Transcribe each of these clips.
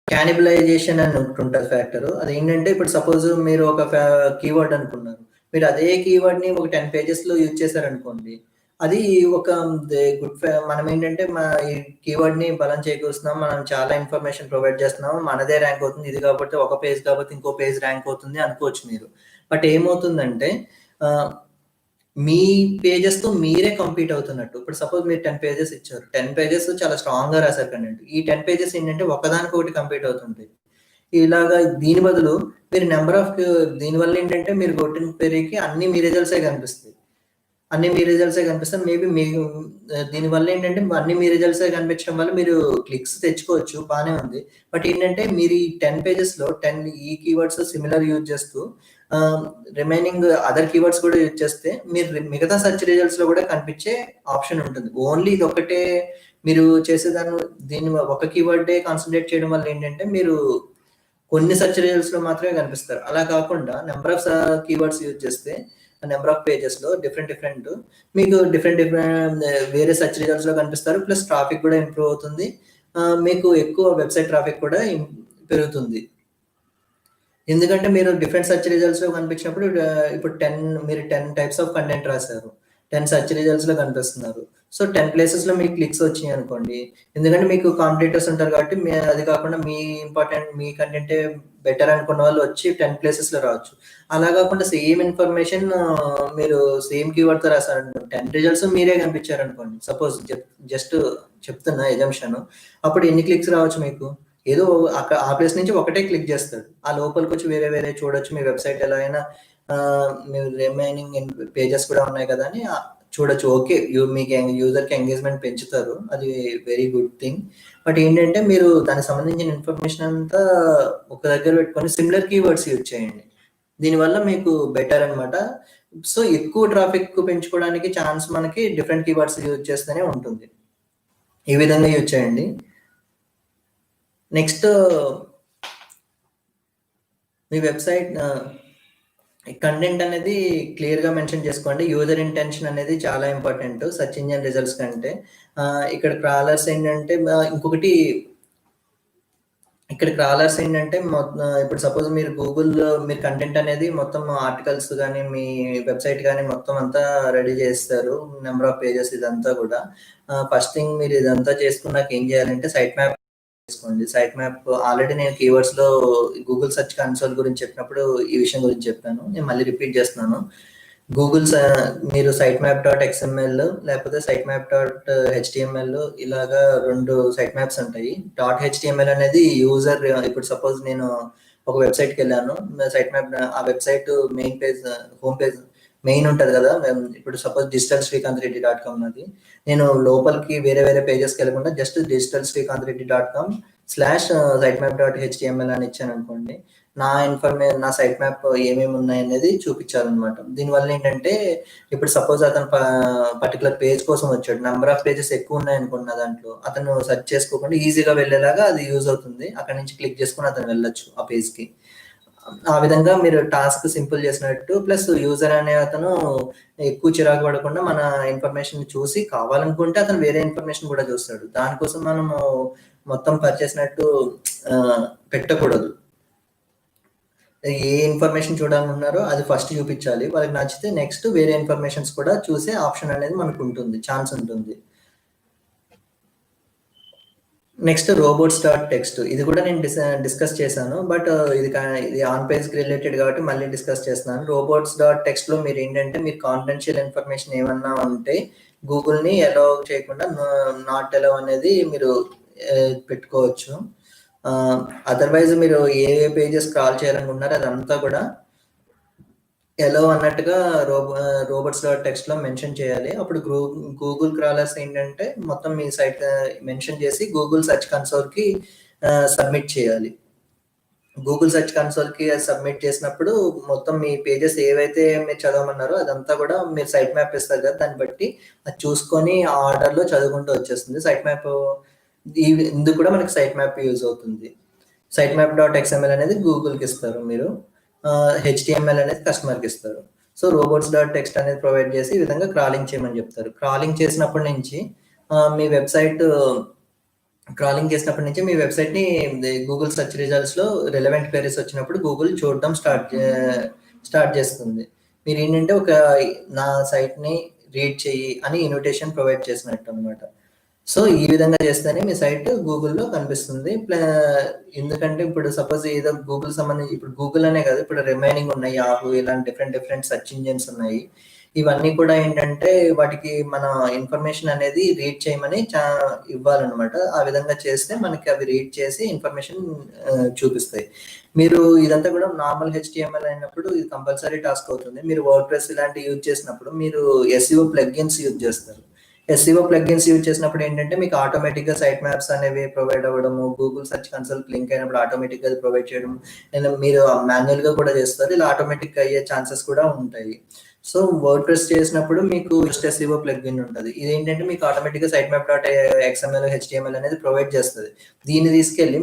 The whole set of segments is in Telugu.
క్యానిబలైజేషన్ అని ఒకటుంటది ఫ్యాక్టరు. అదేంటంటే ఇప్పుడు సపోజ్ మీరు ఒక కీవర్డ్ అనుకున్నారు. మీరు అదే కీవర్డ్‌ని ఒక 10 పేజెస్‌లో యూజ్ చేశారనుకోండి. అది ఒక మనమేంటంటే ఈ కీవర్డ్‌ని బలం చేకూరుస్తున్నాం. మనం చాలా ఇన్ఫర్మేషన్ ప్రొవైడ్ చేస్తున్నాం. మనదే ర్యాంక్ అవుతుంది. ఇది కాకపోతే ఒక పేజ్ కాకపోతే ఇంకో పేజ్ ర్యాంక్ అవుతుంది అనుకోవచ్చు మీరు. బట్ ఏమవుతుందంటే ఆహ్, మీ పేజెస్‌తో మీరే కంపీట్ అవుతున్నట్టు. ఇప్పుడు సపోజ్ మీరు 10 పేజెస్ ఇచ్చారు. 10 పేజెస్ చాలా స్ట్రాంగ్‌గా రాసారు కంటెంట్. ఈ 10 పేజెస్ ఏంటంటే ఒకదానికొకటి కంపీట్ అవుతుంటాయి. ఇలాగా దీని బదులు మీరు నంబర్ ఆఫ్ దీనివల్ల ఏంటంటే మీరు కొట్టిన క్వెరీకి అన్ని మీ రిజల్ట్సే కనిపిస్తాయి. అన్ని మీ రిజల్ట్సే కనిపిస్తాయి. మేబీ మీకు దీనివల్ల ఏంటంటే అన్ని మీ రిజల్ట్సే కనిపించడం వల్ల మీరు క్లిక్స్ తెచ్చుకోవచ్చు. బానే ఉంది. బట్ ఏంటంటే మీరు ఈ 10 పేజెస్‌లో 10 ఈ కీవర్డ్స్ సిమిలర్ యూజ్ చేస్తూ రిమైనింగ్ అదర్ కీవర్డ్స్ కూడా యూజ్ చేస్తే మీరు మిగతా సెర్చ్ రిజల్ట్స్‌లో కూడా కనిపించే ఆప్షన్ ఉంటుంది. ఓన్లీ ఇదొక్కటే మీరు దీన్ని ఒక కీవర్డే కాన్సంట్రేట్ చేయడం వల్ల ఏంటంటే మీరు కొన్ని సెర్చ్ రిజల్ట్స్‌లో మాత్రమే కనిపిస్తారు. అలా కాకుండా నంబర్ ఆఫ్ కీవర్డ్స్ యూజ్ చేస్తే నంబర్ ఆఫ్ పేజెస్‌లో డిఫరెంట్ మీకు డిఫరెంట్ వేరే సెర్చ్ రిజల్ట్స్‌లో కనిపిస్తారు. ప్లస్ ట్రాఫిక్ కూడా ఇంప్రూవ్ అవుతుంది. మీకు ఎక్కువ వెబ్‌సైట్ ట్రాఫిక్ కూడా పెరుగుతుంది. ఎందుకంటే మీరు డిఫరెంట్ సెర్చ్ రిజల్ట్స్‌లో కనిపించినప్పుడు ఇప్పుడు 10 టైప్స్ ఆఫ్ కంటెంట్ రాసారు. 10 సెర్చ్ రిజల్ట్స్‌లో కనిపిస్తున్నారు. సో 10 ప్లేసెస్‌లో మీకు క్లిక్స్ వచ్చినాయనుకోండి. ఎందుకంటే మీకు కాంపిటీటర్స్ ఉంటారు కాబట్టి అది కాకుండా మీ కంటెంటే బెటర్ అనుకున్న వాళ్ళు వచ్చి 10 ప్లేసెస్‌లో రావచ్చు. అలా కాకుండా సేమ్ ఇన్ఫర్మేషన్ మీరు సేమ్ కీవర్డ్‌తో రాసారనుకోండి. 10 రిజల్ట్స్ మీరే కనిపించారనుకోండి. సపోజ్ జస్ట్ చెప్తున్నా ఎజంప్షన్. అప్పుడు ఎన్ని క్లిక్స్ రావచ్చు మీకు? ఏదో ఆ ప్లేస్ నుంచి ఒకటే క్లిక్ చేస్తాడు. ఆ లోపలికొచ్చి వేరే చూడొచ్చు. మీ వెబ్‌సైట్ ఎలా అయినా మీ రిమైనింగ్ పేజెస్ కూడా ఉన్నాయి కదా అని చూడొచ్చు. ఓకే. మీకు యూజర్‌కి ఎంగేజ్‌మెంట్ పెంచుతారు. అది వెరీ గుడ్ థింగ్. బట్ ఏంటంటే మీరు దానికి సంబంధించిన ఇన్ఫర్మేషన్ అంతా ఒక దగ్గర పెట్టుకొని సిమిలర్ కీవర్డ్స్ యూజ్ చేయండి. దీనివల్ల మీకు బెటర్ అన్నమాట. సో ఎక్కువ ట్రాఫిక్ పెంచుకోవడానికి ఛాన్స్ మనకి డిఫరెంట్ కీవర్డ్స్ యూజ్ చేస్తేనే ఉంటుంది. ఈ విధంగా యూజ్ చేయండి. నెక్స్ట్ మీ వెబ్‌సైట్ కంటెంట్ అనేది క్లియర్‌గా మెన్షన్ చేసుకోండి. యూజర్ ఇంటెన్షన్ అనేది చాలా ఇంపార్టెంట్ సెర్చ్ ఇంజిన్ రిజల్ట్స్ కంటే. ఇక్కడ క్రాలర్స్ ఏంటంటే ఇప్పుడు సపోజ్ మీరు గూగుల్‌లో మీరు కంటెంట్ అనేది మొత్తం ఆర్టికల్స్ గాని, మీ వెబ్‌సైట్ గాని మొత్తం అంతా రెడీ చేస్తారు. నంబర్ ఆఫ్ పేజెస్ ఇదంతా కూడా. ఫస్ట్ థింగ్ మీరు ఇదంతా చేసుకున్నాక ఏం చేయాలంటే సైట్ మ్యాప్ చేసుకోండి. సైట్ మ్యాప్ ఆల్రెడీ నేను కీవర్డ్స్‌లో గూగుల్ సెర్చ్ కన్సోల్ గురించి చెప్పినప్పుడు ఈ విషయం గురించి చెప్పాను. నేను మళ్ళీ రిపీట్ చేస్తున్నాను. మీరు సైట్ మ్యాప్ డాట్ ఎక్స్ఎంఎల్ లేకపోతే సైట్ మ్యాప్ డాట్ హెచ్టీఎంఎల్ ఇలాగా 2 సైట్ మ్యాప్స్ ఉంటాయి. డాట్ హెచ్టీఎంఎల్ అనేది యూజర్ ఇప్పుడు సపోజ్ నేను ఒక వెబ్‌సైట్‌కి వెళ్ళాను. సైట్ మ్యాప్ ఆ website main page home page main ఉంటది కదా! ఇప్పుడు సపోజ్ digitalsrikanthreddy.com నాది. నేను లోపలికి వేరే పేజెస్‌కి వెళ్ళకుండా జస్ట్ digitalsrikanthreddy.com/sitemap.html అని ఇచ్చాననుకోండి. నా సైట్ మ్యాప్ ఏమేమి ఉన్నాయనేది చూపించాలన్నమాట. దీనివల్ల ఏంటంటే ఇప్పుడు సపోజ్ అతను పర్టిక్యులర్ పేజ్ కోసం వచ్చాడు. నంబర్ ఆఫ్ పేజెస్ ఎక్కువ ఉన్నాయనుకోండి నా దాంట్లో. అతను సెర్చ్ చేసుకోకుండా ఈజీగా వెళ్ళేలాగా అది యూజ్ అవుతుంది. అక్కడి నుంచి క్లిక్ చేసుకొని అతను వెళ్ళొచ్చు ఆ పేజ్‌కి. ఆ విధంగా మీరు టాస్క్ సింపుల్ చేసినట్టు ప్లస్ యూజర్ అనే అతను ఎక్కువ చిరాకు పడకుండా మన ఇన్ఫర్మేషన్ చూసి కావాలనుకుంటే అతను వేరే ఇన్ఫర్మేషన్ కూడా చూస్తాడు. దానికోసం మనము మొత్తం పరిచేసినట్టు పెట్టకూడదు. ఏ ఇన్ఫర్మేషన్ చూడాలనుకున్నారో అది ఫస్ట్ చూపించాలి. వాళ్ళకి నచ్చితే నెక్స్ట్ వేరే ఇన్ఫర్మేషన్స్ కూడా చూసే ఆప్షన్ అనేది మనకు ఉంటుంది. ఛాన్స్ ఉంటుంది. నెక్స్ట్ robots.txt ఇది కూడా నేను డిస్కస్ చేశాను. బట్ ఇది ఆన్ పేజ్‌కి రిలేటెడ్ కాబట్టి మళ్ళీ డిస్కస్ చేస్తున్నాను. robots.txt లో మీరేంటంటే మీరు కాన్ఫిడెన్షియల్ ఇన్ఫర్మేషన్ ఏమన్నా ఉంటే గూగుల్‌ని అలౌ చేయకుండా నాట్ అలౌ అనేది మీరు పెట్టుకోవచ్చు. అదర్‌వైజ్ మీరు ఏ పేజెస్ స్క్రాల్ చేయాలనుకుంటున్నారో అదంతా కూడా ఎలో అన్నట్టుగా robots.txt లో మెన్షన్ చేయాలి. అప్పుడు గూగుల్ క్రాలర్స్ ఏంటంటే మొత్తం మీ సైట్ మెన్షన్ చేసి గూగుల్ సెర్చ్ కన్సోల్‌కి సబ్మిట్ చేయాలి. గూగుల్ సెర్చ్ కన్సోల్‌కి సబ్మిట్ చేసినప్పుడు మొత్తం మీ పేజెస్ ఏవైతే మీరు చదవమన్నారో అదంతా కూడా మీరు సైట్ మ్యాప్ ఇస్తారు కదా! దాన్ని బట్టి అది చూసుకొని ఆ ఆర్డర్‌లో చదువుకుంటూ వచ్చేస్తుంది. సైట్ మ్యాప్ ఇందుకు కూడా మనకి సైట్ మ్యాప్ యూజ్ అవుతుంది. సైట్ మ్యాప్.xml అనేది గూగుల్‌కి ఇస్తారు మీరు. హెచ్టీఎంఎల్ అనేది కస్టమర్‌కి ఇస్తారు. సో robots.txt అనేది ప్రొవైడ్ చేసి ఈ విధంగా క్రాలింగ్ చేయమని చెప్తారు. క్రాలింగ్ చేసినప్పటి నుంచి మీ వెబ్‌సైట్ క్రాలింగ్ చేసినప్పటి నుంచి మీ వెబ్‌సైట్‌ని గూగుల్ సెర్చ్ రిజల్ట్స్‌లో రిలవెంట్ క్వెరీస్ వచ్చినప్పుడు గూగుల్ చూడడం స్టార్ట్ చేస్తుంది. మీరేంటంటే నా సైట్‌ని రీడ్ చెయ్యి అని ఇన్విటేషన్ ప్రొవైడ్ చేసినట్టనమాట. సో, ఈ విధంగా చేస్తేనే మీ సైట్ గూగుల్‌లో కనిపిస్తుంది. ఎందుకంటే ఇప్పుడు సపోజ్ ఏదో గూగుల్ సంబంధించి ఇప్పుడు గూగుల్ అనే కాదు, ఇప్పుడు రిమైనింగ్ ఉన్నాయి. యాహూ ఇలాంటి డిఫరెంట్ సెర్చ్ ఇంజిన్స్ ఉన్నాయి. ఇవన్నీ కూడా ఏంటంటే వాటికి మన ఇన్ఫర్మేషన్ అనేది రీడ్ చేయమని ఇవ్వాలనమాట. ఆ విధంగా చేస్తే మనకి అవి రీడ్ చేసి ఇన్ఫర్మేషన్ చూపిస్తాయి. మీరు ఇదంతా కూడా నార్మల్ హెచ్‌టీఎంఎల్ అయినప్పుడు ఇది కంపల్సరీ టాస్క్ అవుతుంది. మీరు వర్డ్‌ప్రెస్ ఇలాంటివి యూజ్ చేసినప్పుడు మీరు ఎస్‌ఈఓ ప్లగ్గిన్స్ యూజ్ చేస్తారు. ఎస్‌ఈఓ ప్లగ్గిన్స్ యూజ్ చేసినప్పుడు ఏంటంటే మీకు ఆటోమేటిక్‌గా సైట్ మ్యాప్స్ అనేవి ప్రొవైడ్ అవ్వడము, గూగుల్ సెర్చ్ కన్సోల్‌కి లింక్ అయినప్పుడు ఆటోమేటిక్‌గా అది ప్రొవైడ్ చేయడం. అండ్ మీరు మాన్యుయల్‌గా కూడా చేస్తారు. ఇలా ఆటోమేటిక్‌గా అయ్యే ఛాన్సెస్ కూడా ఉంటాయి. సో, వర్డ్‌ప్రెస్ చేసినప్పుడు మీకు జస్ట్ ఎస్‌ఈఓ ప్లగ్ఇన్ ఉంటది. ఇదేంటంటే మీకు ఆటోమేటిక్‌గా site map dot XML, HTML అనేది ప్రొవైడ్ చేస్తది. దీన్ని తీసుకెళ్ళి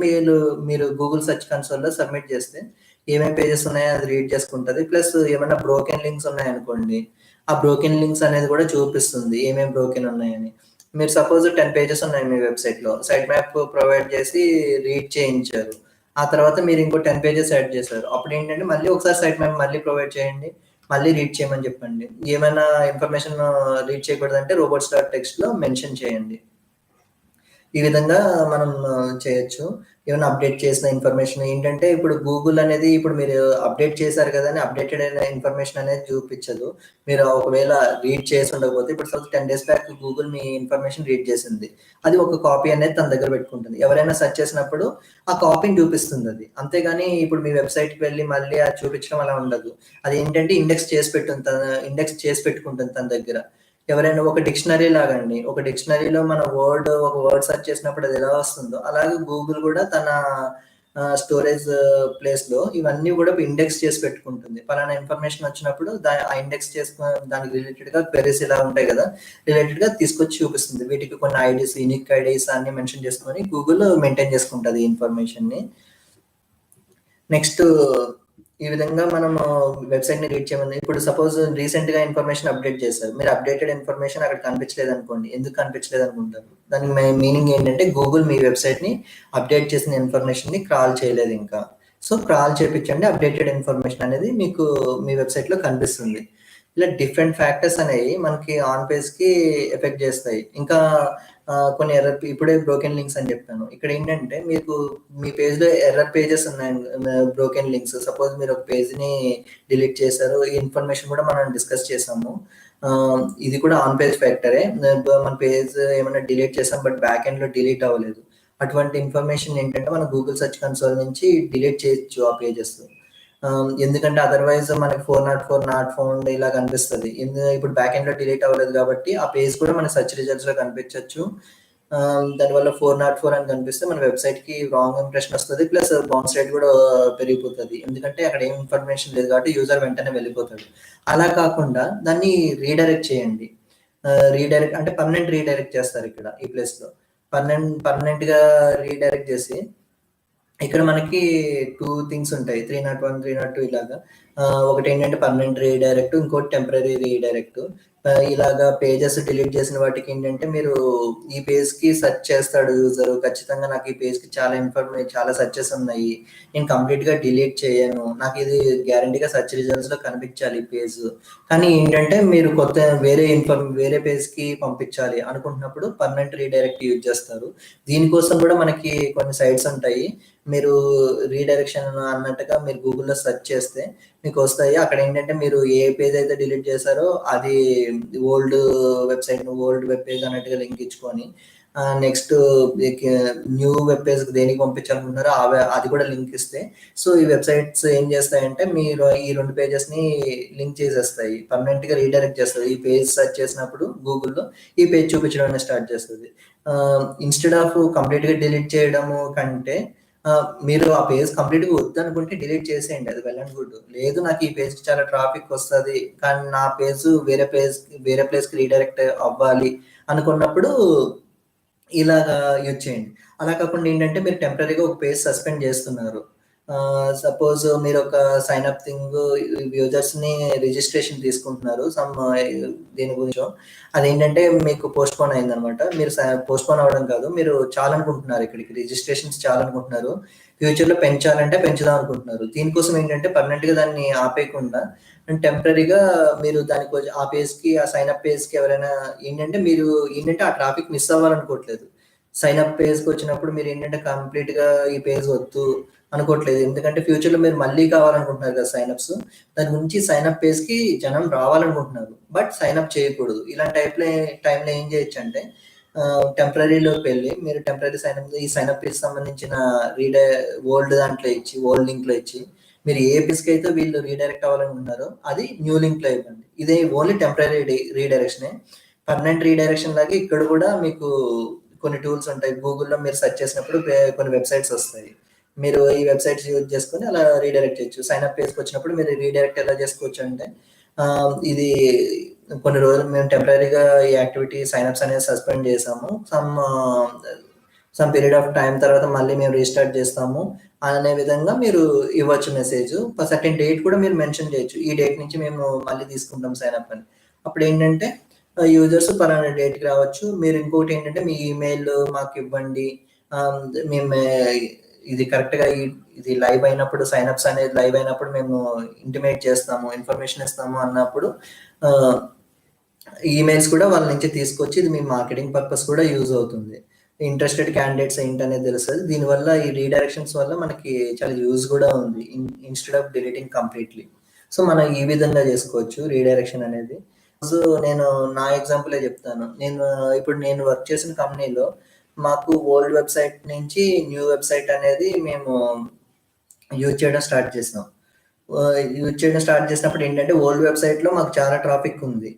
మీరు గూగుల్ సెర్చ్ కన్సోల్‌లో సబ్మిట్ చేస్తే ఏమేం పేజెస్ ఉన్నాయో అది రీడ్ చేసుకుంటది. ప్లస్ ఏమన్నా బ్రోకెన్ లింక్స్ ఉన్నాయనుకోండి, ఆ బ్రోకెన్ లింక్స్ అనేది కూడా చూపిస్తుంది ఏమేం బ్రోకెన్ ఉన్నాయని. మీరు సపోజ్ 10 పేజెస్ ఉన్నాయి మీ వెబ్‌సైట్‌లో. సైట్ మ్యాప్ ప్రొవైడ్ చేసి రీడ్ చేయించారు. ఆ తర్వాత మీరు ఇంకో 10 పేజెస్ యాడ్ చేశారు. అప్పుడేంటంటే మళ్ళీ ఒకసారి సైట్ మ్యాప్ మళ్ళీ ప్రొవైడ్ చేయండి. మళ్ళీ రీడ్ చేయమని చెప్పండి. ఏమైనా ఇన్ఫర్మేషన్ రీడ్ చేయకూడదంటే రోబోట్స్ డాట్ టెక్స్ట్‌లో మెన్షన్ చేయండి. ఈ విధంగా మనం చేయొచ్చు. ఏమైనా అప్డేట్ చేసిన ఇన్ఫర్మేషన్ ఏంటంటే, ఇప్పుడు గూగుల్ అనేది ఇప్పుడు మీరు అప్డేట్ చేశారు కదా అని అప్డేటెడ్ అయిన ఇన్ఫర్మేషన్ అనేది చూపించదు. మీరు ఒకవేళ రీడ్ చేసి ఉండకపోతే ఇప్పుడు సపోజ్ 10 డేస్ బ్యాక్ గూగుల్ మీ ఇన్ఫర్మేషన్ రీడ్ చేసింది. అది ఒక కాపీ అనేది తన దగ్గర పెట్టుకుంటుంది. ఎవరైనా సెర్చ్ చేసినప్పుడు ఆ కాపీని చూపిస్తుందది. అంతేగాని ఇప్పుడు మీ వెబ్‌సైట్‌కి వెళ్లి మళ్ళీ అది చూపించడం అలా ఉండదు. అదేంటంటే ఇండెక్స్ చేసి పెట్టుకుంటుంది తన దగ్గర. ఎవరైనా ఒక డిక్షనరీ లాగండి. ఒక డిక్షనరీలో మన ఒక వర్డ్ సెర్చ్ చేసినప్పుడు అది ఎలా వస్తుందో, అలాగే గూగుల్ కూడా తన స్టోరేజ్ ప్లేస్‌లో ఇవన్నీ కూడా ఇండెక్స్ చేసి పెట్టుకుంటుంది. పలానా ఇన్ఫర్మేషన్ వచ్చినప్పుడు ఆ ఇండెక్స్ దానికి రిలేటెడ్‌గా క్వెరీస్ ఇలా ఉంటాయి కదా! రిలేటెడ్‌గా తీసుకొచ్చి చూపిస్తుంది. వీటికి కొన్ని ఐడీస్, యూనిక్ ఐడీస్ అన్నీ మెన్షన్ చేసుకొని గూగుల్ మెయింటైన్ చేసుకుంటది ఈ ఇన్ఫర్మేషన్‌ని. నెక్స్ట్ ఈ విధంగా మనము వెబ్‌సైట్‌ని రీడ్ చేయమని ఇప్పుడు సపోజ్ రీసెంట్‌గా ఇన్ఫర్మేషన్ అప్డేట్ చేశారు. మీరు అప్డేటెడ్ ఇన్ఫర్మేషన్ అక్కడ కనిపించలేదనుకోండి. ఎందుకు కనిపించలేదనుకుంటారు? దానికి మీనింగ్ ఏంటంటే గూగుల్ మీ వెబ్‌సైట్‌ని అప్డేట్ చేసిన ఇన్ఫర్మేషన్‌ని క్రాల్ చేయలేదింకా. సో, క్రాల్ చేపించండి. అప్డేటెడ్ ఇన్ఫర్మేషన్ అనేది మీకు మీ వెబ్‌సైట్‌లో కనిపిస్తుంది. ఇలా డిఫరెంట్ ఫ్యాక్టర్స్ అనేవి మనకి ఆన్ పేజ్‌కి ఎఫెక్ట్ చేస్తాయి. ఇంకా కొన్ని ఇప్పుడే బ్రోకెన్ లింక్స్ అని చెప్పాను. ఇక్కడేంటంటే మీకు మీ పేజ్‌లో ఎర్రర్ పేజెస్ ఉన్నాయి. Broken links. సపోజ్ మీరు ఒక పేజ్‌ని డిలీట్ చేశారు. ఈ ఇన్ఫర్మేషన్ కూడా మనం డిస్కస్ చేసాము. ఇది కూడా ఆన్ పేజ్ ఫ్యాక్టరే. మన పేజ్ ఏమైనా డిలీట్ చేసాం బట్ బ్యాక్ ఎండ్‌లో డిలీట్ అవ్వలేదు. అటువంటి ఇన్ఫర్మేషన్ ఏంటంటే మనం గూగుల్ సెర్చ్ కన్సోల్ నుంచి డిలీట్ చేయొచ్చు ఆ పేజెస్. ఎందుకంటే అదర్‌వైజ్ మనకి 404 నాట్ ఫౌండ్ ఇలా కనిపిస్తది. ఇప్పుడు బ్యాక్ ఎండ్‌లో డిలీట్ అవ్వలేదు కాబట్టి ఆ పేజ్ కూడా మన సెర్చ్ రిజల్ట్స్‌లో కనిపించొచ్చు. దానివల్ల 404 అని కనిపిస్తే మన వెబ్‌సైట్‌కి రాంగ్ ఇంప్రెషన్ వస్తది. ప్లస్ బౌన్స్ రేట్ కూడా పెరిగిపోతది. ఎందుకంటే అక్కడ ఏం ఇన్ఫర్మేషన్ లేదు కాబట్టి యూజర్ వెంటనే వెళ్ళిపోతాడు. అలా కాకుండా దాన్ని రీడైరెక్ట్ చేయండి. రీడైరెక్ట్ అంటే పర్మనెంట్ రీడైరెక్ట్ చేస్తారిక్కడ ఈ ప్లేస్‌లో. పర్మనెంట్‌గా రీడైరెక్ట్ చేసి ఇక్కడ మనకి 2 థింగ్స్ ఉంటాయి. 301, 302 ఇలాగా. ఒకటేంటంటే పర్మనెంట్ రీడైరెక్ట్, ఇంకోటి టెంపరరీ రీడైరెక్ట్. ఇలాగా పేజెస్ డిలీట్ చేసిన వాటికేంటంటే మీరు ఈ పేజ్‌కి సెర్చ్ చేస్తాడు యూజరు. ఖచ్చితంగా నాకు ఈ పేజ్‌కి చాలా సెర్చెస్ ఉన్నాయి. నేను కంప్లీట్‌గా డిలీట్ చేయను. నాకిది గ్యారంటీగా సెర్చ్ రిజల్ట్స్‌లో కనిపించాలి ఈ పేజు. కానీ ఏంటంటే మీరు వేరే పేజ్‌కి పంపించాలి అనుకుంటున్నప్పుడు పర్మనెంట్ రీడైరెక్ట్ యూజ్ చేస్తారు. దీనికోసం కూడా మనకి కొన్ని సైట్స్ ఉంటాయి. మీరు రీడైరెక్షన్ అన్నట్టుగా మీరు గూగుల్‌లో సెర్చ్ చేస్తే మీకొస్తాయి. అక్కడేంటంటే మీరు ఏ పేజ్ అయితే డిలీట్ చేశారో అది ఓల్డ్ ఓల్డ్ వెబ్ పేజ్ అన్నట్టుగా లింక్ ఇచ్చుకొని నెక్స్ట్ న్యూ వెబ్ పేజ్‌కి దేనికి పంపించాలనుకుంటున్నారో అది కూడా లింక్ ఇస్తే సో, ఈ వెబ్‌సైట్స్ ఏం చేస్తాయంటే మీరు ఈ 2 పేజెస్‌ని లింక్ చేసేస్తాయి. పర్మనెంట్‌గా రీడైరెక్ట్ చేస్తది. ఈ పేజ్ సెర్చ్ చేసినప్పుడు గూగుల్‌లో ఈ పేజ్ చూపించడం అనేది స్టార్ట్ చేస్తది. ఇన్‌స్టెడ్ ఆఫ్ కంప్లీట్‌గా డిలీట్ చేయడము కంటే మీరు ఆ పేజ్ కంప్లీట్‌గా వద్దనుకుంటే డిలీట్ చేసేయండి. అది వెల్ అండ్ గుడ్. లేదు నాకు ఈ పేజ్‌కి చాలా ట్రాఫిక్ వస్తది. కానీ నా పేజు వేరే ప్లేస్‌కి రీడైరెక్ట్ అవ్వాలి అనుకున్నప్పుడు ఇలాగా యూజ్ చేయండి. అలా కాకుండా ఏంటంటే మీరు టెంపరరీగా ఒక పేజ్ సస్పెండ్ చేస్తున్నారు. సపోజ్ మీరు ఒక సైన్ అప్ థింగ్ యూజర్స్ని రిజిస్ట్రేషన్ తీసుకుంటున్నారు సమ్ దీని గురించో, అదేంటంటే మీకు పోస్ట్ పోన్ అయిందనమాట. మీరు పోస్ట్ పోన్ అవ్వడం కాదు, మీరు చాలనుకుంటున్నారు, ఇక్కడికి రిజిస్ట్రేషన్స్ చాలనుకుంటున్నారు, ఫ్యూచర్లో పెంచాలంటే పెంచుదాం అనుకుంటున్నారు. దీనికోసం ఏంటంటే పర్మనెంట్గా దాన్ని ఆపేయకుండా అండ్ టెంపరీగా మీరు దానికి ఆ పేజ్కి, ఆ సైన్ అప్ పేజ్కి ఎవరైనా ఏంటంటే మీరు ఏంటంటే ఆ ట్రాఫిక్ మిస్ అవ్వాలనుకోవట్లేదు. సైన్ అప్ పేజ్కి వచ్చినప్పుడు మీరు ఏంటంటే కంప్లీట్గా ఈ పేజ్ వద్దు అనుకోవట్లేదు, ఎందుకంటే ఫ్యూచర్లో మీరు మళ్ళీ కావాలనుకుంటున్నారు కదా సైన్ అప్స్. దాని గురించి సైన్ అప్ పేజ్కి జనం రావాలనుకుంటున్నారు, బట్ సైన్ అప్ చేయకూడదు. ఇలాంటి టైంలో ఏం చేయొచ్చు అంటే టెంపరీలోకి వెళ్ళి మీరు టెంపరీ సైన్ అప్, ఈ సైన్ అప్ పేజ్ సంబంధించిన ఓల్డ్ దాంట్లో ఇచ్చి, ఓల్డ్ లింక్లో ఇచ్చి, మీరు ఏ పేజ్కి అయితే వీళ్ళు రీడైరెక్ట్ అవ్వాలనుకుంటున్నారో అది న్యూ లింక్లో ఇవ్వండి. ఇదే ఓన్లీ టెంపరీ రీడైరెక్షనే. పర్మనెంట్ రీడైరెక్షన్ లాగా ఇక్కడ కూడా మీకు కొన్ని టూల్స్ ఉంటాయి. గూగుల్లో మీరు సెర్చ్ చేసినప్పుడు కొన్ని వెబ్సైట్స్ వస్తాయి, మీరు ఈ వెబ్సైట్స్ యూజ్ చేసుకొని అలా రీడైరెక్ట్ చేయొచ్చు. సైన్ అప్ పేజ్కి వచ్చినప్పుడు మీరు రీడైరెక్ట్ ఎలా చేసుకోవచ్చు అంటే ఇది కొన్ని రోజులు మేము టెంపరీగా ఈ యాక్టివిటీ సైన్అప్స్ అనేది సస్పెండ్ చేసాము, సమ్ పీరియడ్ ఆఫ్ టైం తర్వాత మళ్ళీ మేము రీస్టార్ట్ చేస్తాము అనే విధంగా మీరు ఇవ్వచ్చు మెసేజ్. సర్టెన్ డేట్ కూడా మీరు మెన్షన్ చేయొచ్చు, ఈ డేట్ నుంచి మేము మళ్ళీ తీసుకుంటాం సైన్అప్ అని. అప్పుడు ఏంటంటే యూజర్స్ పలానా డేట్కి రావచ్చు. మీరు ఇంకోటి ఏంటంటే మీ ఈమెయిల్ మాకు ఇవ్వండి, మేము ఇది కరెక్ట్గా ఇది లైవ్ అయినప్పుడు సైన్అప్స్ అనేది లైవ్ అయినప్పుడు మేము ఇంటిమేట్ చేస్తాము, ఇన్ఫర్మేషన్ ఇస్తాము అన్నప్పుడు ఈమెయిల్స్ కూడా వాళ్ళ నుంచి తీసుకొచ్చి ఇది మీ మార్కెటింగ్ పర్పస్ కూడా యూజ్ అవుతుంది. ఇంట్రెస్టెడ్ క్యాండిడేట్స్ ఏంటనేది తెలుస్తుంది. దీనివల్ల ఈ రీడైరెక్షన్స్ వల్ల మనకి చాలా యూజ్ కూడా ఉంది, instead of deleting completely. So మనం ఈ విధంగా చేసుకోవచ్చు రీడైరెక్షన్ అనేది. సో నేను నా ఎగ్జాంపులే చెప్తాను. ఇప్పుడు నేను వర్క్ చేసిన కంపెనీలో మాకు ఓల్డ్ వెబ్సైట్ నుంచి న్యూ వెబ్సైట్ అనేది మేము యూజ్ చేయడం స్టార్ట్ చేసాం. యూజ్ చేయడం స్టార్ట్ చేసినప్పుడు ఏంటంటే ఓల్డ్ వెబ్సైట్లో మాకు చాలా ట్రాఫిక్ ఉంది,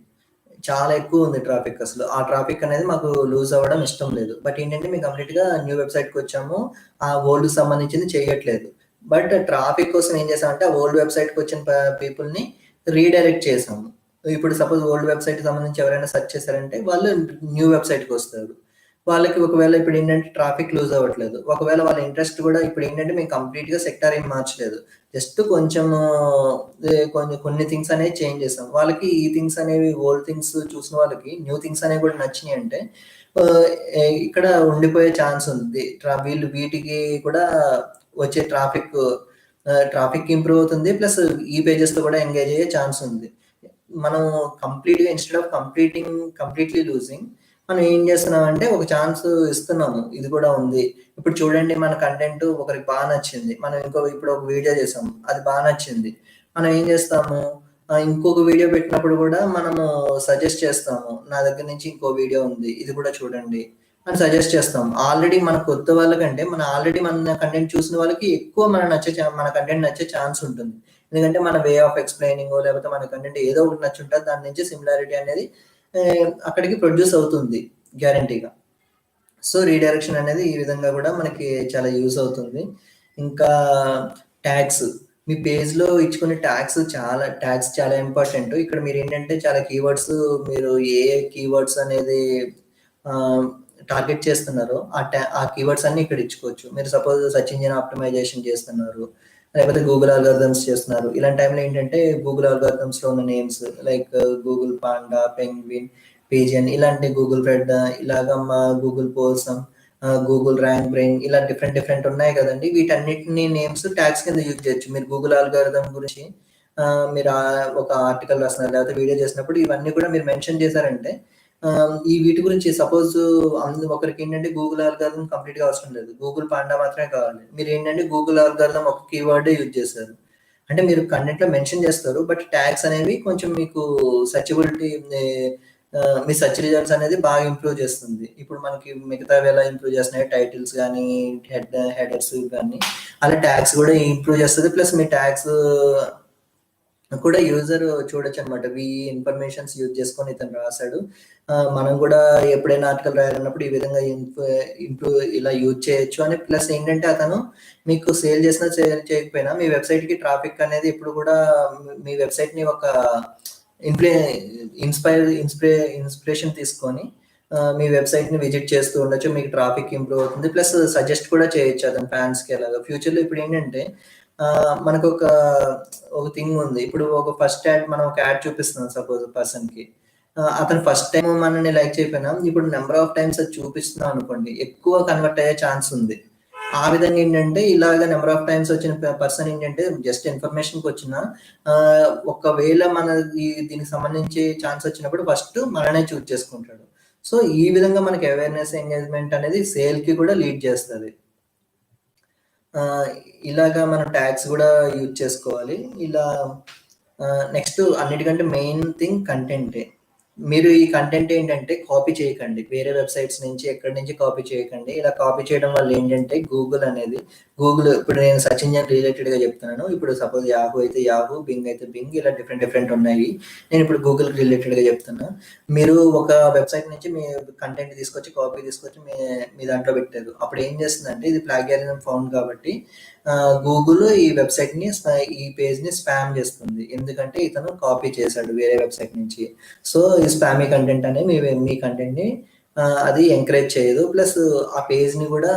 చాలా ఎక్కువ ఉంది ట్రాఫిక్. అసలు ఆ ట్రాఫిక్ అనేది మాకు లూజ్ అవ్వడం ఇష్టం లేదు. బట్ ఏంటంటే మేము కంప్లీట్గా న్యూ వెబ్సైట్కి వచ్చాము, ఆ ఓల్డ్ సంబంధించింది చేయట్లేదు. బట్ ట్రాఫిక్ కోసం ఏం చేసామంటే ఆ ఓల్డ్ వెబ్సైట్కి వచ్చిన పీపుల్ని రీడైరెక్ట్ చేసాము. ఇప్పుడు సపోజ్ ఓల్డ్ వెబ్సైట్ సంబంధించి ఎవరైనా సెర్చ్ చేశారంటే వాళ్ళు న్యూ వెబ్సైట్కి వస్తారు. వాళ్ళకి ఒకవేళ ఇప్పుడు ఏంటంటే ట్రాఫిక్ లూజ్ అవ్వట్లేదు, ఒకవేళ వాళ్ళ ఇంట్రెస్ట్ కూడా ఇప్పుడు ఏంటంటే మేము కంప్లీట్గా సెక్టార్ ఏం మార్చలేదు, జస్ట్ కొంచెము కొన్ని థింగ్స్ అనేవి చేంజ్ చేసాం. వాళ్ళకి ఈ థింగ్స్ అనేవి ఓల్డ్ థింగ్స్ చూసిన వాళ్ళకి న్యూ థింగ్స్ అనేవి కూడా నచ్చినాయి అంటే ఇక్కడ ఉండిపోయే ఛాన్స్ ఉంది. వీళ్ళు వీటికి కూడా వచ్చే ట్రాఫిక్ ఇంప్రూవ్ అవుతుంది, ప్లస్ ఈ పేజెస్తో కూడా ఎంగేజ్ అయ్యే ఛాన్స్ ఉంది. మనం కంప్లీట్గా ఇన్స్టెడ్ ఆఫ్ కంప్లీట్లీ లూజింగ్ మనం ఏం చేస్తున్నామంటే ఒక ఛాన్స్ ఇస్తున్నాము, ఇది కూడా ఉంది. ఇప్పుడు చూడండి, మన కంటెంట్ ఒకరికి బాగా నచ్చింది, మనం ఇప్పుడు ఒక వీడియో చేసాము, అది బాగా నచ్చింది, మనం ఏం చేస్తాము, ఇంకొక వీడియో పెట్టినప్పుడు కూడా మనము సజెస్ట్ చేస్తాము, నా దగ్గర నుంచి ఇంకో వీడియో ఉంది, ఇది కూడా చూడండి అని సజెస్ట్ చేస్తాం. ఆల్రెడీ మన కొత్త వాళ్ళకంటే ఆల్రెడీ మన కంటెంట్ చూసిన వాళ్ళకి ఎక్కువ మన కంటెంట్ నచ్చే ఛాన్స్ ఉంటుంది. ఎందుకంటే మన వే ఆఫ్ ఎక్స్ప్లెయినింగ్ లేకపోతే మన కంటెంట్ ఏదో ఒకటి నచ్చుంటుంది, దాని నుంచి సిమిలారిటీ అనేది అక్కడికి ప్రొడ్యూస్ అవుతుంది గ్యారంటీగా. సో రీడైరెక్షన్ అనేది ఈ విధంగా కూడా మనకి చాలా యూజ్ అవుతుంది. ఇంకా ట్యాగ్స్, మీ పేజ్లో ఇచ్చుకునే ట్యాగ్స్ చాలా ఇంపార్టెంట్. ఇక్కడ మీరు ఏంటంటే చాలా కీవర్డ్స్, మీరు ఏ కీవర్డ్స్ అనేది టార్గెట్ చేస్తున్నారో ఆ కీవర్డ్స్ అన్ని ఇక్కడ ఇచ్చుకోవచ్చు. మీరు సపోజ్ సెర్చ్ ఇంజిన్ ఆప్టిమైజేషన్ చేస్తున్నారు, లేకపోతే గూగుల్ ఆల్గారిథమ్స్ చేస్తున్నారు, ఇలాంటి టైంలో ఏంటంటే గూగుల్ ఆల్గారిథమ్స్లో ఉన్న names like Google panda, penguin, pigeon, ఇలాంటి గూగుల్ రెడ్, ఇలాగా గూగుల్ పోల్సమ్, గూగుల్ ర్యాంక్ బ్రెయిన్, ఇలా డిఫరెంట్ ఉన్నాయి కదండి. వీటన్నిటిని నేమ్స్ ట్యాగ్స్ కింద యూజ్ చేయొచ్చు. మీరు గూగుల్ ఆల్గారిథం గురించి మీరు ఒక ఆర్టికల్ రాస్తున్నారు లేకపోతే వీడియో చేసినప్పుడు ఇవన్నీ కూడా మీరు మెన్షన్ చేశారంటే ఈ వీటి గురించి సపోజ్ ఒకరికి ఏంటంటే గూగుల్ ఆల్గారిథం కంప్లీట్గా అవసరం లేదు, గూగుల్ పాండా మాత్రమే కావాలి. మీరు ఏంటంటే గూగుల్ ఆల్గారిథం ఒక కీవర్డే యూజ్ చేశారు అంటే మీరు కంటెంట్లో మెన్షన్ చేస్తారు, బట్ ట్యాగ్స్ అనేవి కొంచెం మీకు సర్చబిలిటీ, మీ సెర్చ్ రిజల్ట్స్ అనేది బాగా ఇంప్రూవ్ చేస్తుంది. ఇప్పుడు మనకి మిగతావి ఎలా ఇంప్రూవ్ చేస్తున్నాయి, టైటిల్స్ కానీ హెడర్స్ కానీ, అలా ట్యాగ్స్ కూడా ఇంప్రూవ్ చేస్తుంది. ప్లస్ మీ ట్యాగ్స్ కూడా యూజర్ చూడొచ్చు అనమాట, ఈ ఇన్ఫర్మేషన్స్ యూజ్ చేసుకొని ఇతను రాశాడు, మనం కూడా ఎప్పుడైనా ఆర్టికల్ రాయాలన్నప్పుడు ఈ విధంగా ఇంప్రూవ్ ఇలా యూజ్ చేయొచ్చు అని. ప్లస్ ఏంటంటే అతను మీకు సేల్ చేసినా సేల్ చేయకపోయినా మీ వెబ్సైట్కి ట్రాఫిక్ అనేది ఎప్పుడు కూడా మీ వెబ్సైట్ని ఒక ఇన్స్పిరేషన్ తీసుకొని మీ వెబ్‌సైట్‌ని విజిట్ చేస్తూ ఉండొచ్చు. మీకు ట్రాఫిక్ ఇంప్రూవ్ అవుతుంది. ప్లస్ సజెస్ట్ కూడా చేయొచ్చు అతని ఫ్యాన్స్‌కి అలాగా. ఫ్యూచర్‌లో ఇప్పుడేంటంటే మనకొక ఒక థింగ్ ఉంది. ఇప్పుడు ఒక ఫస్ట్ యాడ్ మనం ఒక యాడ్ చూపిస్తున్నాం సపోజ్ పర్సన్‌కి. అతను ఫస్ట్ టైమ్ మనల్ని లైక్ చేయకపోయినా ఇప్పుడు నంబర్ ఆఫ్ టైమ్స్ అది చూపిస్తున్నాం అనుకోండి. ఎక్కువ కన్వర్ట్ అయ్యే ఛాన్స్ ఉంది. ఆ విధంగా ఏంటంటే ఇలాగ నంబర్ ఆఫ్ టైమ్స్ వచ్చిన పర్సన్ ఏంటంటే జస్ట్ ఇన్ఫర్మేషన్‌కొచ్చినా ఒకవేళ దీనికి సంబంధించి ఛాన్స్ వచ్చినప్పుడు ఫస్ట్ మననే చూజ్ చేసుకుంటాడు. సో, ఈ విధంగా మనకి అవేర్‌నెస్, ఎంగేజ్‌మెంట్ అనేది సేల్‌కి కూడా లీడ్ చేస్తది. ఆహ్, ఇలాగా మనం ట్యాగ్స్ గూడా యూజ్ చేసుకోవాలి. ఇలా నెక్స్ట్ అన్నిటికంటే మెయిన్ థింగ్ కంటెంటే. మీరు ఈ కంటెంట్ ఏంటంటే కాపీ చేయకండి. వేరే వెబ్‌సైట్స్ నుంచి ఎక్కడి నుంచి కాపీ చేయకండి. ఇలా కాపీ చేయడం వల్ల ఏంటంటే గూగుల్ ఇప్పుడు నేను సెర్చ్ ఇంజిన్ రిలేటెడ్‌గా చెప్తున్నాను. ఇప్పుడు సపోజ్ యాహూ అయితే యాహూ, బింగ్ అయితే బింగ్ ఇలా డిఫరెంట్ డిఫరెంట్ ఉన్నాయి. నేను ఇప్పుడు గూగుల్‌కి రిలేటెడ్‌గా చెప్తున్నా. మీరు ఒక వెబ్‌సైట్ నుంచి మీ కంటెంట్ తీసుకొచ్చి కాపీ తీసుకొచ్చి మీ దాంట్లో పెట్టారు. అప్పుడు ఏం చేస్తుందంటే ఇది ప్లాగియరిజం ఫౌండ్ కాబట్టి గూగుల్ ఈ వెబ్‌సైట్‌ని ఈ పేజ్‌ని స్పామ్ చేస్తుంది. ఎందుకంటే ఇతను కాపీ చేశాడు వేరే వెబ్‌సైట్ నుంచి. సో, ఈ స్పామీ కంటెంట్ అనేది మీ కంటెంట్‌ని అది ఎంకరేజ్ చేయదు. ప్లస్ ఆ పేజ్‌ని గూడా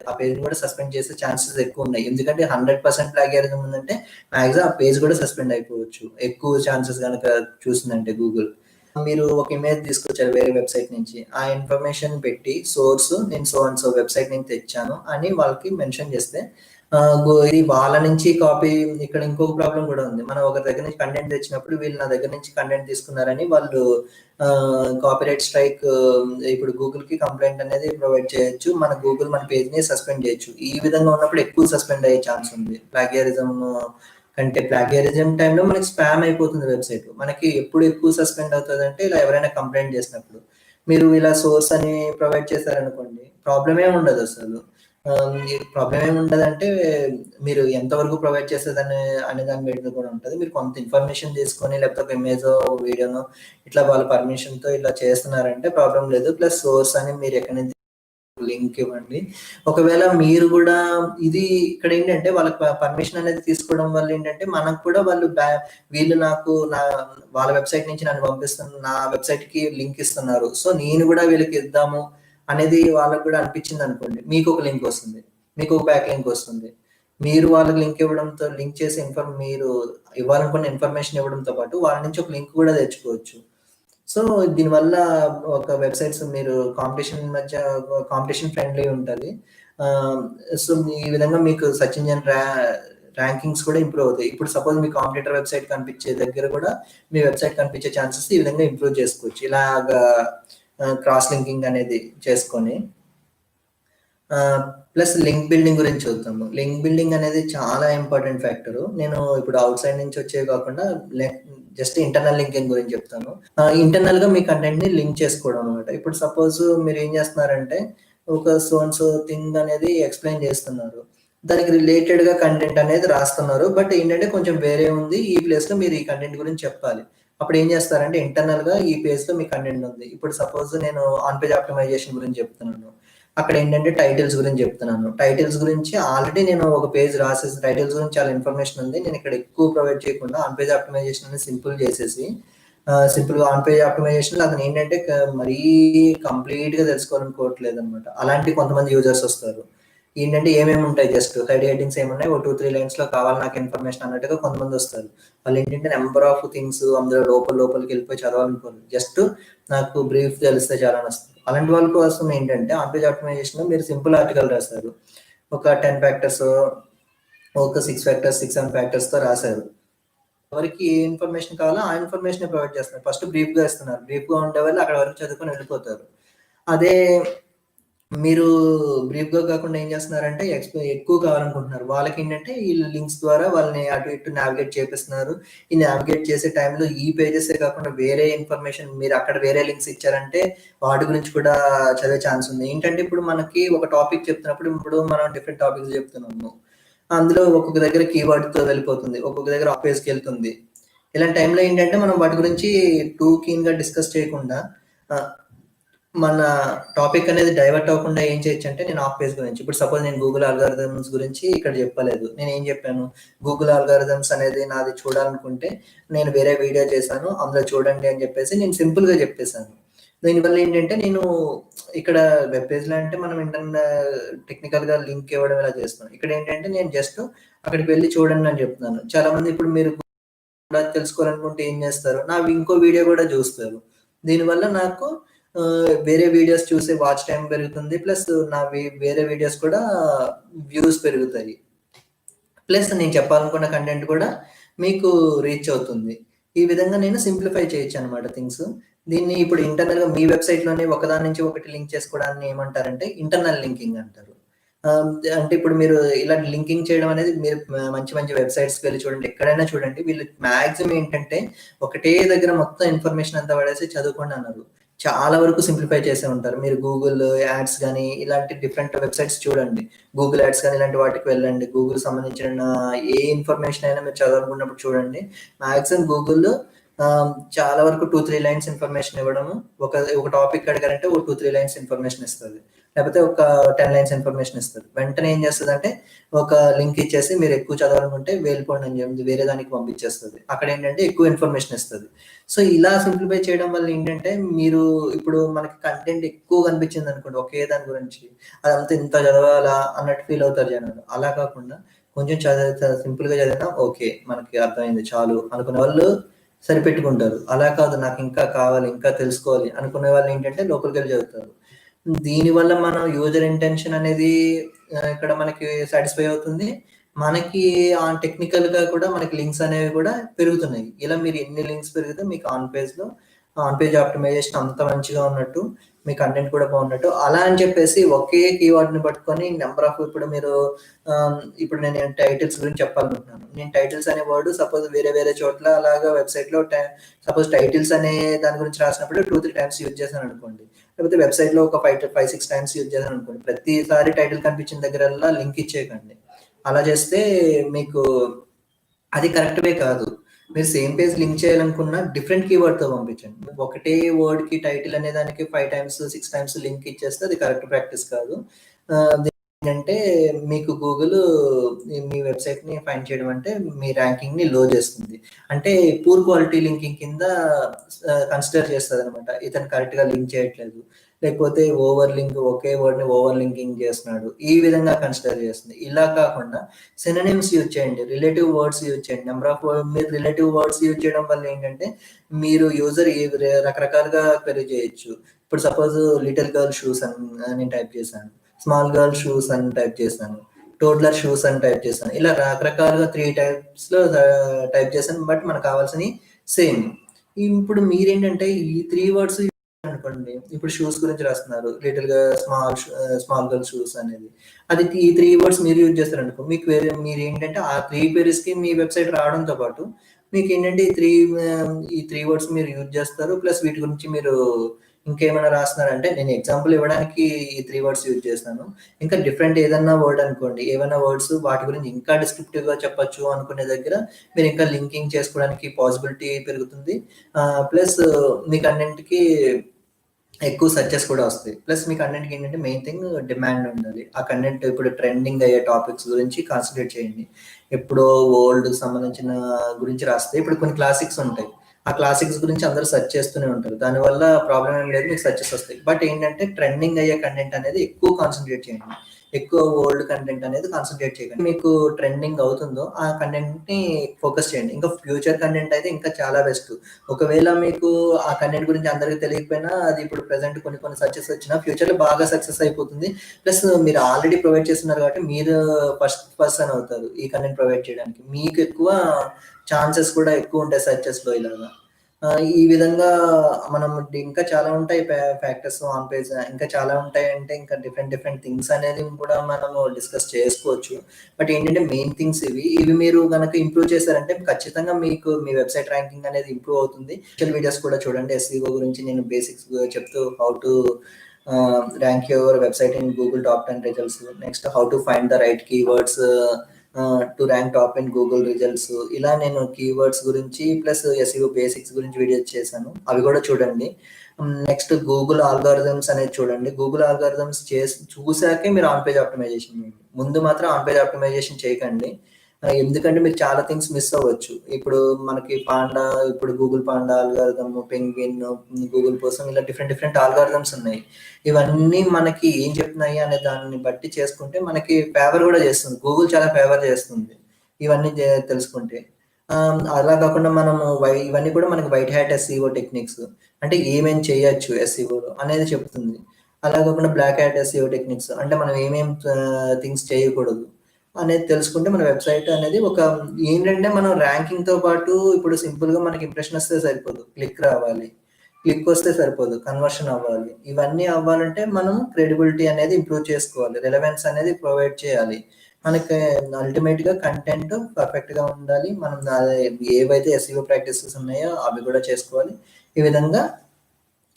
ఆ పేజ్‌ని గూడా సస్పెండ్ చేసే ఛాన్సెస్ ఎక్కువున్నాయి. ఎందుకంటే 100% ప్లాగియరిజం ఉందంటే మాక్సిమం ఆ పేజ్ గూడా సస్పెండ్ అయిపోవచ్చు. ఎక్కువ ఛాన్సెస్ గనక చూసిందంటే గూగుల్. మీరు ఒక ఇమేజ్ తీసుకొచ్చారు వేరే వెబ్‌సైట్ నుంచి. ఆ ఇన్ఫర్మేషన్ పెట్టి సోర్స్ నేను సో అండ్ సో వెబ్‌సైట్ నుంచి తెచ్చాను అని వాళ్ళకి మెన్షన్ చేస్తే ఇది వాళ్ళ నుంచి కాపీ ఇక్కడ ఇంకొక ప్రాబ్లమ్ గూడా ఉంది. మనం ఒకరి దగ్గర నుంచి కంటెంట్ తెచ్చినప్పుడు వీళ్ళు నా దగ్గర నుంచి కంటెంట్ తీసుకున్నారని వాళ్ళు కాపీరైట్ స్ట్రైక్ ఇప్పుడు గూగుల్‌కి కంప్లెయింట్ అనేది ప్రొవైడ్ చేయొచ్చు. గూగుల్ మన పేజ్‌ని సస్పెండ్ చేయొచ్చు. ఈ విధంగా ఉన్నప్పుడు ఎక్కువ సస్పెండ్ అయ్యే ఛాన్స్ ఉంది. ప్లాగియరిజం కంటే ప్లాగియరిజం టైమ్‌లో మనకి స్పామ్ అయిపోతుంది వెబ్‌సైట్. మనకి ఎప్పుడు ఎక్కువ సస్పెండ్ అవుతదంటే ఇలా ఎవరైనా కంప్లెయింట్ చేసినప్పుడు. మీరు ఇలా సోర్స్ అని ప్రొవైడ్ చేశారనుకోండి ప్రాబ్లమ్ ఏమి ఉండదసలు. ప్రాబ్లమ్ ఏమి ఉండదంటే మీరు ఎంతవరకు ప్రొవైడ్ అనే దాని మీద కూడా ఉంటది. మీరు కొంత ఇన్ఫర్మేషన్ తీసుకొని లేకపోతే ఒక ఇమేజో, వీడియోనో ఇట్లా వాళ్ళ పర్మిషన్‌తో ఇలా చేస్తున్నారంటే ప్రాబ్లమ్ లేదు. ప్లస్ సోర్స్ అని మీరు ఎక్కడి నుంచి లింక్ ఇవ్వండి. ఒకవేళ మీరు గూడా ఇది ఇక్కడేంటంటే వాళ్ళకి పర్మిషన్ అనేది తీసుకోవడం వల్ల ఏంటంటే, మనకు కూడా వాళ్ళు వీళ్ళు వాళ్ళ వెబ్‌సైట్ నుంచి నన్ను నా వెబ్‌సైట్‌కి లింక్ ఇస్తున్నారు. సో, నేను గూడా వీళ్ళకి ఇద్దాము అనేది వాళ్ళకి గూడా అనిపించిందనుకోండి. మీకొక లింక్ వస్తుంది. మీకొక బ్యాక్ లింక్ వస్తుంది. మీరు వాళ్ళకి లింక్ చేసి మీరు ఇవ్వాలనుకున్న ఇన్ఫర్మేషన్ ఇవ్వడంతో పాటు వాళ్ళ నుంచి ఒక లింక్ గూడా తెచ్చుకోవచ్చు. సో, దీనివల్ల ఒక వెబ్‌సైట్స్ మీరు కాంపిటీషన్ ఫ్రెండ్లీ ఉంటది. ఆహ్, సో, ఈ విధంగా మీకు సెర్చ్ ఇంజిన్ ర్యాంకింగ్స్ కూడా ఇంప్రూవ్ అవుతాయి. ఇప్పుడు సపోజ్ మీ కాంపిటీటర్ వెబ్‌సైట్ కనిపించే దగ్గర కూడా మీ వెబ్‌సైట్ కనిపించే ఛాన్సెస్ ఈ విధంగా ఇంప్రూవ్ చేసుకోవచ్చు. ఇలాగా క్రాస్ లింకింగ్ అనేది చేసుకొని ఆహ్, ప్లస్ లింక్ బిల్డింగ్ గురించి చూద్దాము. లింక్ బిల్డింగ్ అనేది చాలా ఇంపార్టెంట్ ఫ్యాక్టరు. నేను ఇప్పుడు ఔట్‌సైడ్ నుంచి వచ్చేవి కాకుండా లే జస్ట్ ఇంటర్నల్ లింకింగ్ గురించి చెప్తాను. ఇంటర్నల్‌గా మీ కంటెంట్‌ని లింక్ చేసుకోవడం అనమాట. ఇప్పుడు సపోజ్ మీరేం చేస్తున్నారంటే, ఒక సో అండ్ సో థింగ్ అనేది ఎక్స్‌ప్లెయిన్ చేస్తున్నారు. దానికి రిలేటెడ్‌గా కంటెంట్ అనేది రాస్తున్నారు. బట్ ఏంటంటే కొంచెం వేరే ఉంది. ఈ ప్లేస్‌లో మీరు ఈ కంటెంట్ గురించి చెప్పాలి. అప్పుడు ఏం చేస్తారంటే ఇంటర్నల్‌గా ఈ పేజ్‌లో మీ కంటెంట్ ఉంది. ఇప్పుడు సపోజ్ నేను ఆన్ పేజ్ ఆప్టిమైజేషన్ గురించి చెప్తున్నాను. అక్కడేంటంటే టైటిల్స్ గురించి చెప్తున్నాను. టైటిల్స్ గురించి ఆల్రెడీ నేను ఒక పేజ్ రాసేసి టైటిల్స్ గురించి చాలా ఇన్ఫర్మేషన్ ఉంది. నేనిక్కడ ఎక్కువ ప్రొవైడ్ చేయకుండా ఆన్ పేజ్ ఆప్టిమైజేషన్ అనేది సింపుల్ చేసేసి సింపుల్‌గా ఆన్ పేజ్ ఆప్టిమైజేషన్‌లో అతనేంటంటే మరీ కంప్లీట్‌గా తెలుసుకోవాలనుకోవట్లేదనమాట. అలాంటి కొంతమంది యూజర్స్ వస్తారు. ఏంటంటే ఏమేమి ఉంటాయి జస్ట్ హెడింగ్స్ ఏమున్నాయి. ఓ 2, 3 లైన్స్‌లో కావాలి నాకు ఇన్ఫర్మేషన్ అన్నట్టుగా కొంతమందొస్తారు. వాళ్ళేంటంటే నంబర్ ఆఫ్ థింగ్స్ అందులో లోపలికెళ్ళిపోయి చదవాలనుకోరు. జస్ట్ నాకు బ్రీఫ్ తెలిస్తే చాలని వస్తారు. అలాంటి వాళ్ళ కోసం ఏంటంటే ఆన్ పేజ్ ఆప్టిమైజేషన్‌లో మీరు సింపుల్ ఆర్టికల్ రాసారు. ఒక 10 ఫ్యాక్టర్సో, ఒక 6 ఫ్యాక్టర్స్, 6, 7 ఫ్యాక్టర్స్‌తో రాసారు. ఎవరికి ఏ ఇన్ఫర్మేషన్ కావాలో ఆ ఇన్ఫర్మేషనే ప్రొవైడ్ చేస్తున్నారు. ఫస్ట్ బ్రీఫ్‌గా ఇస్తున్నారు. బ్రీఫ్‌గా ఉండేవాళ్ళు అక్కడి వరకు చదువుకొని వెళ్ళిపోతారు. అదే మీరు బ్రీఫ్‌గా కాకుండా ఏం చేస్తున్నారంటే ఎక్కువ కావాలనుకుంటున్నారు. వాళ్ళకేంటంటే ఈ లింక్స్ ద్వారా వాళ్ళని అటు ఇటు నావిగేట్ చేపిస్తున్నారు. ఈ నావిగేట్ చేసే టైంలో ఈ పేజెసే కాకుండా వేరే ఇన్ఫర్మేషన్ మీరు అక్కడ వేరే లింక్స్ ఇచ్చారంటే వాటి గురించి కూడా చదివే ఛాన్స్ ఉంది. ఏంటంటే ఇప్పుడు మనకి ఒక టాపిక్ చెప్తున్నప్పుడు ఇప్పుడు మనం డిఫరెంట్ టాపిక్స్ చెప్తున్నాము. అందులో ఒక్కొక్క దగ్గర కీవర్డ్‌తో వెళ్ళిపోతుంది. ఒక్కొక్క దగ్గర ఆఫ్ పేజ్‌కెళ్తుంది. ఇలాంటి టైంలో ఏంటంటే మనం వాటి గురించి టూ కీన్‌గా డిస్కస్ చేయకుండా ఆహ్, మన టాపిక్ అనేది డైవర్ట్ అవ్వకుండా ఏం చేయొచ్చంటే నేను ఆఫ్ పేజ్ గురించి ఇప్పుడు సపోజ్ నేను గూగుల్ అల్గారిథమ్స్ గురించి ఇక్కడ చెప్పలేదు. నేనేం చెప్పాను? గూగుల్ అల్గారిథమ్స్ అనేది నాది చూడాలనుకుంటే నేను వేరే వీడియో చేశాను. అందులో చూడండి అని చెప్పేసి నేను సింపుల్‌గా చెప్పేసాను. దీనివల్ల ఏంటంటే నేను ఇక్కడ వెబ్ పేజ్‌లో అంటే మనం టెక్నికల్‌గా లింక్ ఇవ్వడం ఇలా చేస్తాం. ఇక్కడ ఏంటంటే నేను జస్ట్ అక్కడికి వెళ్లి చూడండి అని చెప్తున్నాను. చాలామంది ఇప్పుడు మీరు కూడా తెలుసుకోవాలనుకుంటే ఏం చేస్తారు? నావి ఇంకో వీడియో కూడా చూస్తారు. దీనివల్ల నాకు వేరే వీడియోస్ చూసే వాచ్ టైమ్ పెరుగుతుంది. ప్లస్ నావి వేరే వీడియోస్ కూడా వ్యూస్ పెరుగుతాయి. ప్లస్ నేను చెప్పాలనుకున్న కంటెంట్ కూడా మీకు రీచ్ అవుతుంది. ఈ విధంగా నేను సింప్లిఫై చేయొచ్చనమాట థింగ్స్. దీన్ని ఇప్పుడు ఇంటర్నల్‌గా మీ వెబ్‌సైట్‌లోనే ఒకదాని నుంచి ఒకటి లింక్ చేసుకోవడాన్ని ఏమంటారంటే ఇంటర్నల్ లింకింగ్ అంటారు. అంటే ఇప్పుడు మీరు ఇలాంటి లింకింగ్ చేయడం అనేది మీరు మంచి మంచి వెబ్‌సైట్స్‌కి వెళ్లి చూడండి. ఎక్కడైనా చూడండి. వీళ్ళు మాక్సిమం ఏంటంటే ఒకటే దగ్గర మొత్తం ఇన్ఫర్మేషన్ అంతా పడేసి చదువుకోండి అన్నారు. చాలా వరకు సింప్లిఫై చేసే ఉంటారు. మీరు గూగుల్ యాడ్స్ గాని, ఇలాంటి డిఫరెంట్ వెబ్‌సైట్స్ చూడండి. గూగుల్ యాడ్స్ గాని ఇలాంటి వాటికి వెళ్ళండి. గూగుల్ సంబంధించిన ఏ ఇన్ఫర్మేషన్ అయినా మీరు చదవాలనుకున్నప్పుడు చూడండి. మాక్సిమం గూగుల్‌లో చాలా వరకు 2, 3 లైన్స్ ఇన్ఫర్మేషన్ ఇవ్వడము. ఒక టాపిక్ అడిగారంటే ఓ 2, 3 లైన్స్ ఇన్ఫర్మేషన్ ఇస్తది. లేకపోతే ఒక 10 లైన్స్ ఇన్ఫర్మేషన్ ఇస్తది. వెంటనే ఏం చేస్తదంటే ఒక లింక్ ఇచ్చేసి మీరు ఎక్కువ చదవాలనుకుంటే వెళ్ళిపోండి అని చెప్పి వేరే దానికి పంపించేస్తది. అక్కడ ఏంటంటే ఎక్కువ ఇన్ఫర్మేషన్ ఇస్తది. సో, ఇలా సింప్లిఫై చేయడం వల్ల ఏంటంటే మీరు ఇప్పుడు మనకి కంటెంట్ ఎక్కువ కనిపించిందనుకోండి ఒకే దాని గురించి, అదంతా ఇంత చదవాలా అన్నట్టు ఫీల్ అవుతారు జనాలు. అలా కాకుండా కొంచెం సింపుల్‌గా చదివినా ఓకే. మనకి అర్థమైంది చాలు అనుకునే వాళ్ళు సరిపెట్టుకుంటారు. అలా కాదు నాకు ఇంకా కావాలి, ఇంకా తెలుసుకోవాలి అనుకునే వాళ్ళేంటంటే లోపలికెళ్ళి చదువుతారు. దీనివల్ల మనం యూజర్ ఇంటెన్షన్ అనేది ఇక్కడ మనకి సాటిస్ఫై అవుతుంది. మనకి టెక్నికల్‌గా కూడా మనకి లింక్స్ అనేవి కూడా పెరుగుతున్నాయి. ఇలా మీరు ఎన్ని లింక్స్ పెరిగితే మీకు ఆన్ పేజ్ ఆప్టిమైజేషన్ అంత మంచిగా ఉన్నట్టు, మీ కంటెంట్ కూడా బాగున్నట్టు. అలా అని చెప్పేసి ఒకే కీవర్డ్‌ని పట్టుకొని నంబర్ ఆఫ్ ఇప్పుడు నేను టైటిల్స్ గురించి చెప్పాలనుకుంటున్నాను. నేను టైటిల్స్ అనే వర్డ్ సపోజ్ వేరే వేరే చోట్ల అలాగా వెబ్‌సైట్‌లో సపోజ్ టైటిల్స్ అనే దాని గురించి రాసినప్పుడు 2, 3 టైమ్స్ యూజ్ చేశాననుకోండి. లేకపోతే వెబ్‌సైట్‌లో ఒక 6 టైమ్స్ యూజ్ చేశాననుకోండి. ప్రతిసారి టైటిల్ కనిపించిన దగ్గరల్లా లింక్ ఇచ్చేయకండి. అలా చేస్తే మీకు అది కరెక్ట్ వే కాదు. మీరు సేమ్ పేజ్ లింక్ చేయాలనుకున్న డిఫరెంట్ కీవర్డ్‌తో పంపించండి. ఒకటే వర్డ్‌కి టైటిల్ అనే దానికి 5 టైమ్స్, 6 టైమ్స్ లింక్ ఇచ్చేస్తే అది కరెక్ట్ ప్రాక్టీస్ కాదు. అదేంటంటే మీకు గూగుల్ మీ వెబ్‌సైట్‌ని ఫైండ్ చేయడం అంటే మీ ర్యాంకింగ్‌ని లో చేస్తుంది. అంటే పూర్ క్వాలిటీ లింకింగ్ కింద కన్సిడర్ చేస్తదనమాట. ఇతను కరెక్ట్‌గా లింక్ చేయట్లేదు. లేకపోతే ఒకే వర్డ్‌ని ఓవర్ లింకింగ్ చేస్తున్నాడు. ఈ విధంగా కన్సిడర్ చేస్తుంది. ఇలా కాకుండా సినోనిమ్స్ యూజ్ చేయండి. రిలేటివ్ వర్డ్స్ యూజ్ చేయండి. మీరు రిలేటివ్ వర్డ్స్ యూజ్ చేయడం వల్ల ఏంటంటే మీరు యూజర్ రకరకాలుగా క్వెరీ చేయొచ్చు. ఇప్పుడు సపోజ్ లిటిల్ గర్ల్ షూస్ అని నేను టైప్ చేశాను. స్మాల్ గర్ల్ షూస్ అని టైప్ చేశాను. టోడ్లర్ షూస్ అని టైప్ చేశాను. ఇలా రకరకాలుగా 3 టైప్స్‌లో టైప్ చేశాను. బట్ మనకు కావాల్సినయి సేమ్. ఇప్పుడు మీరేంటంటే ఈ 3 వర్డ్స్ అనుకోండి. ఇప్పుడు షూస్ గురించి రాస్తున్నారు. స్మాల్ గర్ల్ షూస్ అనేది. అది ఈ 3 వర్డ్స్ మీరు యూజ్ చేస్తారనుకో, మీరేంటంటే ఆ 3 క్వెరీస్‌కి మీ వెబ్‌సైట్ రావడంతో పాటు మీకేంటంటే ఈ 3 వర్డ్స్ మీరు యూజ్ చేస్తారు. ప్లస్ వీటి గురించి మీరు ఇంకేమైనా రాస్తున్నారంటే నేను ఎగ్జాంపుల్ ఇవ్వడానికి ఈ 3 వర్డ్స్ యూజ్ చేస్తాను. ఇంకా డిఫరెంట్ ఏదన్నా వర్డ్ అనుకోండి. ఏవైనా వర్డ్స్ వాటి గురించి ఇంకా డిస్క్రిప్టివ్‌గా చెప్పొచ్చు అనుకునే దగ్గర మీరు ఇంకా లింకింగ్ చేసుకోవడానికి పాసిబిలిటీ పెరుగుతుంది. ప్లస్ మీకన్నింటికి ఎక్కువ సెర్చెస్ కూడా వస్తాయి. ప్లస్ మీ కంటెంట్‌కి ఏంటంటే మెయిన్ థింగ్ డిమాండ్ ఉండాలి. ఆ కంటెంట్ ఇప్పుడు ట్రెండింగ్ అయ్యే టాపిక్స్ గురించి కాన్సంట్రేట్ చేయండి. ఎప్పుడో ఓల్డ్‌కి సంబంధించిన గురించి రాస్తే ఇప్పుడు కొన్ని క్లాసిక్స్ ఉంటాయి. ఆ క్లాసిక్స్ గురించి అందరూ సెర్చ్ చేస్తూనే ఉంటారు. దానివల్ల ప్రాబ్లమ్ ఏం లేదు. మీకు సెర్చెస్ వస్తాయి. బట్ ఏంటంటే ట్రెండింగ్ అయ్యే కంటెంట్ అనేది ఎక్కువ కాన్సంట్రేట్ చేయండి. ఎక్కువ ఓల్డ్ కంటెంట్ అనేది కాన్సంట్రేట్ చేయకండి. మీకు ట్రెండింగ్ అవుతుందో ఆ కంటెంట్‌ని ఫోకస్ చేయండి. ఇంకా ఫ్యూచర్ కంటెంట్ అయితే ఇంకా చాలా బెస్ట్. ఒకవేళ మీకు ఆ కంటెంట్ గురించి అందరికి తెలియకపోయినా అది ఇప్పుడు ప్రెజెంట్ కొన్ని కొన్ని సక్సెస్ వచ్చినా ఫ్యూచర్‌లో బాగా సక్సెస్ అయిపోతుంది. ప్లస్ మీరు ఆల్రెడీ ప్రొవైడ్ చేస్తున్నారు కాబట్టి మీరు ఫస్ట్ పర్సన్ అవుతారు ఈ కంటెంట్ ప్రొవైడ్ చేయడానికి. మీకు ఎక్కువ ఛాన్సెస్ కూడా ఎక్కువ ఉంటాయి సెర్చెస్‌లో ఇలాగా. ఈ విధంగా మనం ఇంకా చాలా ఉంటాయి ఫ్యాక్టర్స్ ఆన్ పేజ్ ఇంకా చాలా ఉంటాయంటే ఇంకా డిఫరెంట్ డిఫరెంట్ థింగ్స్ అనేది కూడా మనము డిస్కస్ చేసుకోవచ్చు. బట్ ఏంటంటే మెయిన్ థింగ్స్ ఇవి మీరు గనక ఇంప్రూవ్ చేశారంటే ఖచ్చితంగా మీకు మీ వెబ్‌సైట్ ర్యాంకింగ్ అనేది ఇంప్రూవ్ అవుతుంది. స్పెషల్ వీడియోస్ కూడా చూడండి. ఎస్‌ఈఓ గురించి నేను బేసిక్స్ చెప్తూ how to rank your website in Google top 10 results. Next how to find the right keywords to rank top in Google results. ఇలా నేను కీవర్డ్స్ గురించి ప్లస్ ఎస్‌ఈఓ బేసిక్స్ గురించి వీడియోస్ చేశాను. అవి కూడా చూడండి. నెక్స్ట్ గూగుల్ ఆల్గారిథమ్స్ అనేది చూడండి. గూగుల్ ఆల్గారిథమ్స్ చూసాకే మీరు ఆన్ పేజ్ ఆప్టిమైజేషన్ చేయండి. ముందు మాత్రం ఆన్ పేజ్ ఆప్టిమైజేషన్ చేయకండి. ఎందుకంటే మీకు చాలా థింగ్స్ మిస్ అవ్వచ్చు. ఇప్పుడు మనకి పాండా, ఇప్పుడు Google panda algorithm, penguin, Google కోసం ఇలా డిఫరెంట్ డిఫరెంట్ అల్గారిథమ్స్ ఉన్నాయి. ఇవన్నీ మనకి ఏం చెప్తున్నాయి అనే దాన్ని బట్టి చేసుకుంటే మనకి ఫేవర్ కూడా చేస్తుంది. గూగుల్ చాలా ఫేవర్ చేస్తుంది ఇవన్నీ తెలుసుకుంటే. అలా కాకుండా మనము ఇవన్నీ కూడా మనకి వైట్ హ్యాట్ ఎస్ఈఓ టెక్నిక్స్, అంటే ఏమేం చేయొచ్చు ఎస్ఈఓలో అనేది చెప్తుంది. అలా కాకుండా బ్లాక్ హ్యాట్ ఎస్ఈఓ టెక్నిక్స్, అంటే మనం ఏమేం థింగ్స్ చేయకూడదు అనేది తెలుసుకుంటే మన వెబ్సైట్ అనేది ఏంటంటే మనం ర్యాంకింగ్తో పాటు ఇప్పుడు సింపుల్గా మనకి ఇంప్రెషన్ వస్తే సరిపోదు, క్లిక్ రావాలి. క్లిక్ వస్తే సరిపోదు, కన్వర్షన్ అవ్వాలి. ఇవన్నీ అవ్వాలంటే మనం క్రెడిబిలిటీ అనేది ఇంప్రూవ్ చేసుకోవాలి, రిలవెన్స్ అనేది ప్రొవైడ్ చేయాలి. మనకి అల్టిమేట్గా కంటెంట్ పర్ఫెక్ట్గా ఉండాలి. మనం ఏవైతే ఎస్ఈఓ ప్రాక్టీసెస్ ఉన్నాయో అవి కూడా చేసుకోవాలి. ఈ విధంగా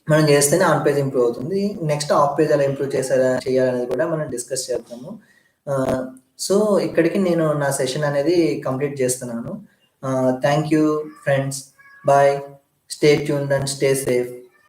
మనం చేస్తేనే ఆన్ పేజ్ ఇంప్రూవ్ అవుతుంది. నెక్స్ట్ ఆఫ్ పేజ్ ఎలా ఇంప్రూవ్ చేయాలనేది కూడా మనం డిస్కస్ చేద్దాము. సో ఇక్కడికి నేను నా సెషన్ అనేది కంప్లీట్ చేస్తున్నాను. Thank you friends, bye, stay tuned and stay safe.